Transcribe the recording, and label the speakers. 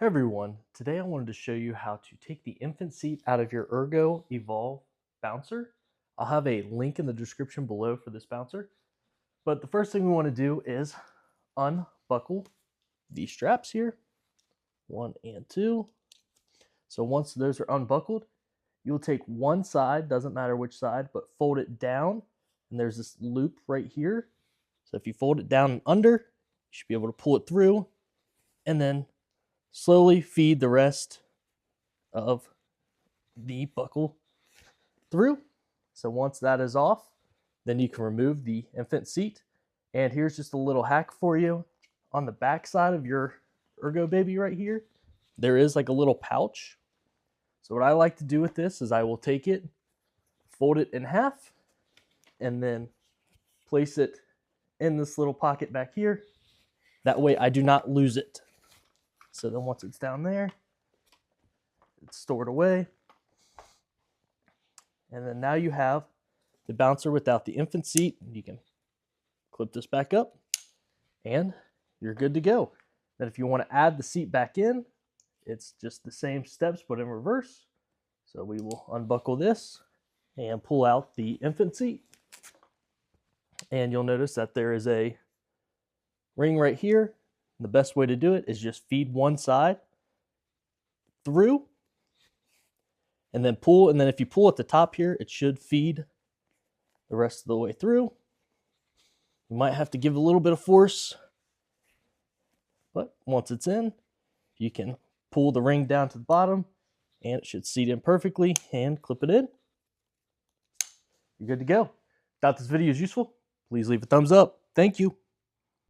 Speaker 1: Hey everyone, today I wanted to show you how to take the infant seat out of your Ergo Evolve Bouncer. I'll have a link in the description below for this bouncer. But the first thing we want to do is unbuckle these straps here, 1 and 2. So once those are unbuckled, you'll take one side, doesn't matter which side, but fold it down, and there's this loop right here. So if you fold it down and under, you should be able to pull it through, and then slowly feed the rest of the buckle through. So once that is off, then you can remove the infant seat. And here's just a little hack for you. On the back side of your Ergobaby right here, there is like a little pouch. So what I like to do with this is I will take it, fold it in half, and then place it in this little pocket back here. That way I do not lose it. So then once it's down there, it's stored away. And then now you have the bouncer without the infant seat. You can clip this back up and you're good to go. Then if you want to add the seat back in, it's just the same steps but in reverse. So we will unbuckle this and pull out the infant seat. And you'll notice that there is a ring right here. The best way to do it is just feed one side through and then pull. And then if you pull at the top here, it should feed the rest of the way through. You might have to give a little bit of force, but once it's in, you can pull the ring down to the bottom and it should seat in perfectly and clip it in. You're good to go. Thought this video is useful? Please leave a thumbs up. Thank you.